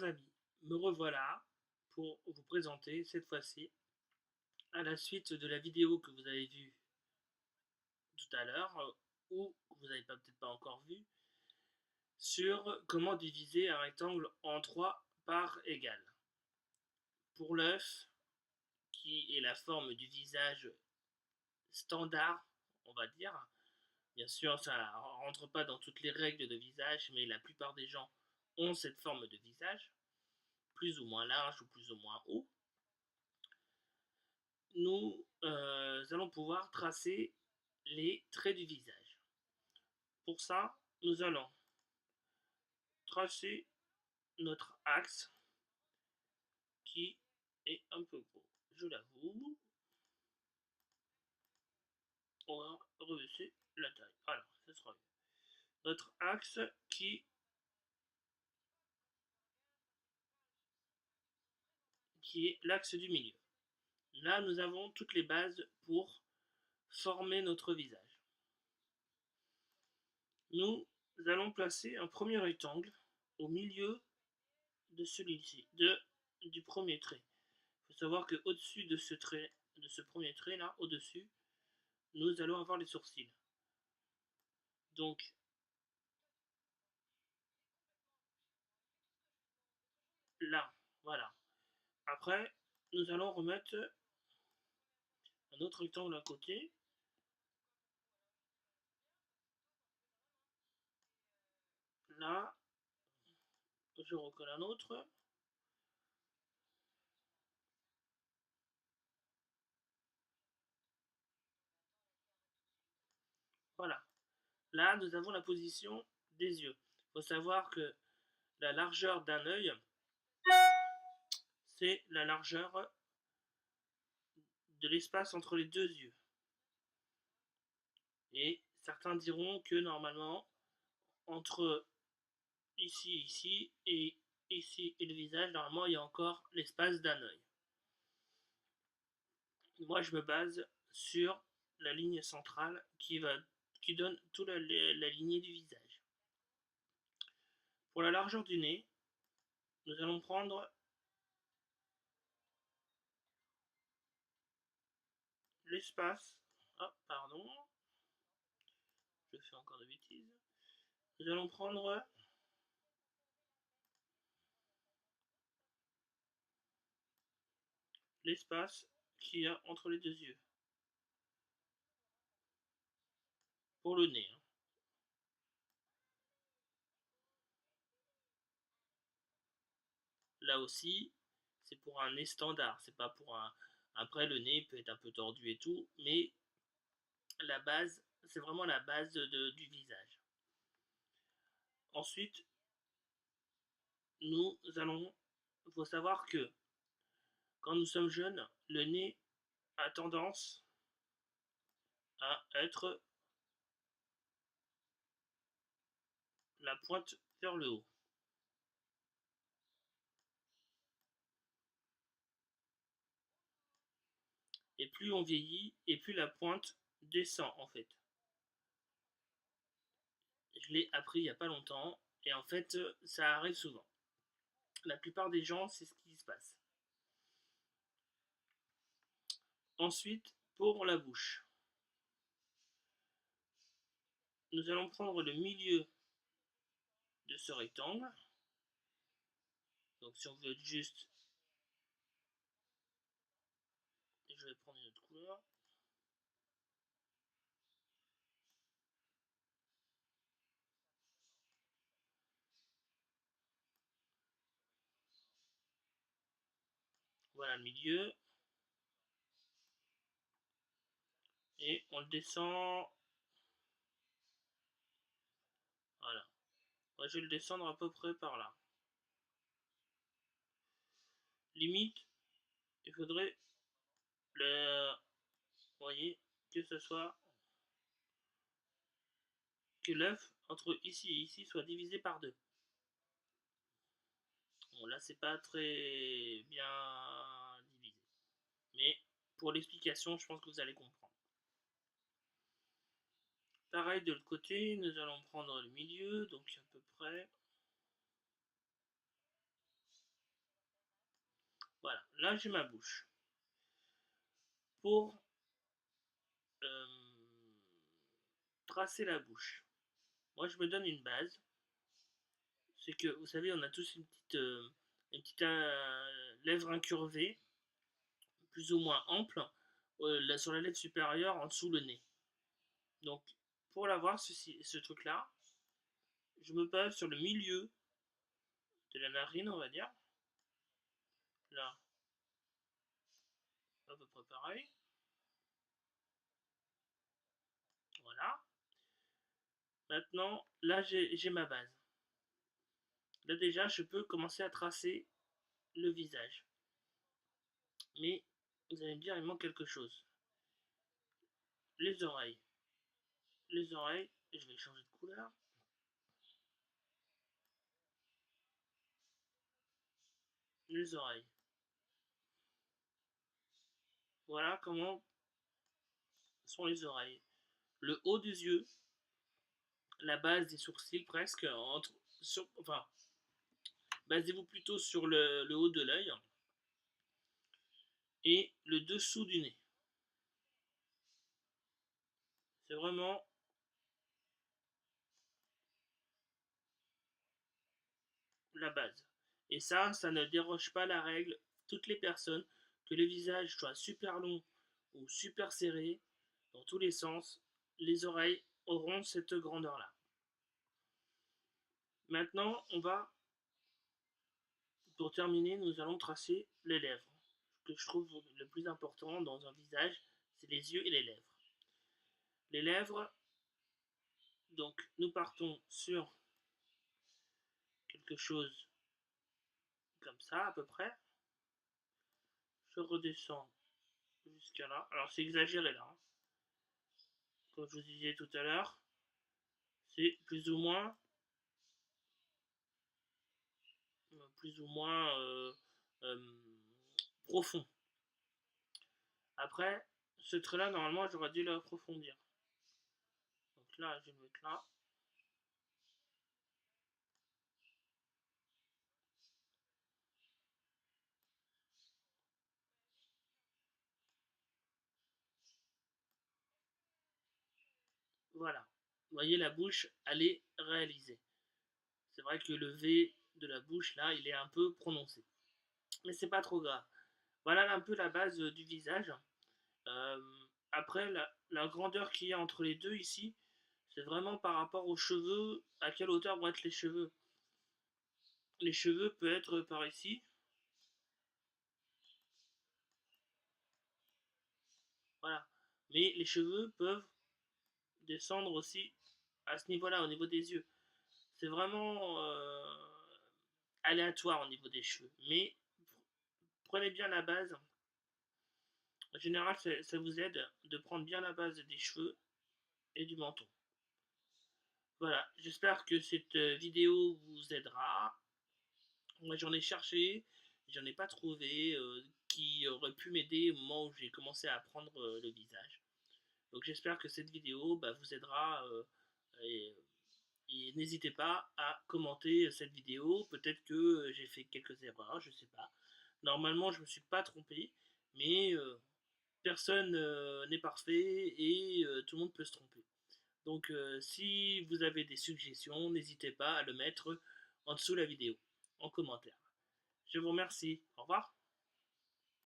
Amis, me revoilà pour vous présenter cette fois-ci, à la suite de la vidéo que vous avez vue tout à l'heure, ou que vous n'avez peut-être pas encore vue, sur comment diviser un rectangle en 3 parts égales. Pour l'œuf, qui est la forme du visage standard, on va dire, bien sûr ça ne rentre pas dans toutes les règles de visage, mais la plupart des gens ont cette forme de visage, plus ou moins large ou plus ou moins haut. Nous allons pouvoir tracer les traits du visage. Pour ça, nous allons tracer notre axe qui est un peu gros, je l'avoue. On va rebaisser la taille. Voilà, ça sera mieux. Notre axe qui est l'axe du milieu. Là, nous avons toutes les bases pour former notre visage. Nous allons placer un premier rectangle au milieu de celui-ci, du premier trait. Il faut savoir que au-dessus de ce trait, de ce premier trait là, au-dessus, nous allons avoir les sourcils. Donc, là, voilà. Après, nous allons remettre un autre rectangle à côté. Là, je recolle un autre. Voilà. Là, nous avons la position des yeux. Il faut savoir que la largeur d'un œil, c'est la largeur de l'espace entre les deux yeux. Et certains diront que normalement, entre ici et ici et le visage, normalement, il y a encore l'espace d'un œil. Moi, je me base sur la ligne centrale qui donne toute la lignée du visage. Pour la largeur du nez, nous allons prendre l'espace. Ah, pardon, je fais encore des bêtises. Nous allons prendre l'espace qu'il y a entre les deux yeux. Pour le nez. Là aussi, c'est pour un nez standard. C'est pas pour un. Après, le nez peut être un peu tordu et tout, mais la base, c'est vraiment la base du visage. Ensuite, nous allons. Il faut savoir que quand nous sommes jeunes, le nez a tendance à être la pointe vers le haut. Et plus on vieillit, et plus la pointe descend en fait. Je l'ai appris il n'y a pas longtemps, et en fait, ça arrive souvent. La plupart des gens, c'est ce qui se passe. Ensuite, pour la bouche, nous allons prendre le milieu de ce rectangle. Donc si on veut être juste, je vais prendre une autre couleur. Voilà le milieu. Et on le descend. Voilà. Moi, je vais le descendre à peu près par là. Limite, il faudrait vous voyez, que ce soit que l'œuf entre ici et ici soit divisé par deux. Bon, là, c'est pas très bien divisé. Mais pour l'explication, je pense que vous allez comprendre. Pareil de l'autre côté, nous allons prendre le milieu, donc à peu près. là j'ai ma bouche. Pour tracer la bouche, moi je me donne une base. C'est que, vous savez, on a tous une petite lèvre incurvée, plus ou moins ample, sur la lèvre supérieure, en dessous le nez. Donc, pour l'avoir, ce truc-là, je me base sur le milieu de la narine, on va dire. Là, à peu près pareil. Voilà. Maintenant, là, j'ai ma base. Là, déjà, je peux commencer à tracer le visage. Mais, vous allez me dire, il manque quelque chose. Les oreilles. Les oreilles, je vais changer de couleur. Les oreilles. Voilà comment sont les oreilles. Le haut des yeux, la base des sourcils presque, enfin, basez-vous plutôt sur le haut de l'œil et le dessous du nez. C'est vraiment la base. Et ça ne déroge pas la règle. Toutes les personnes, que le visage soit super long ou super serré, dans tous les sens, les oreilles auront cette grandeur-là. Maintenant, pour terminer, nous allons tracer les lèvres. Ce que je trouve le plus important dans un visage, c'est les yeux et les lèvres. Les lèvres, donc nous partons sur quelque chose comme ça à peu près. Je redescends jusqu'à là. Alors c'est exagéré là, hein. Comme je vous disais tout à l'heure, c'est plus ou moins profond. Après, ce trait là, normalement, j'aurais dû l'approfondir. Donc là, je vais le mettre là. Voilà. Vous voyez, la bouche, elle est réalisée. C'est vrai que le V de la bouche, là, il est un peu prononcé. Mais c'est pas trop grave. Voilà un peu la base du visage. Euh, Après, la grandeur qu'il y a entre les deux ici, c'est vraiment par rapport aux cheveux, à quelle hauteur vont être les cheveux. Les cheveux peuvent être par ici. Voilà. Mais les cheveux peuvent descendre aussi à ce niveau-là, au niveau des yeux. C'est vraiment aléatoire au niveau des cheveux. Mais prenez bien la base. En général, ça vous aide de prendre bien la base des cheveux et du menton. Voilà, j'espère que cette vidéo vous aidera. Moi j'en ai cherché, j'en ai pas trouvé qui aurait pu m'aider au moment où j'ai commencé à apprendre le visage. Donc j'espère que cette vidéo vous aidera et, et n'hésitez pas à commenter cette vidéo. Peut-être que j'ai fait quelques erreurs, je sais pas. Normalement je me suis pas trompé, mais personne n'est parfait et tout le monde peut se tromper. Donc si vous avez des suggestions, n'hésitez pas à le mettre en dessous de la vidéo, en commentaire. Je vous remercie. Au revoir.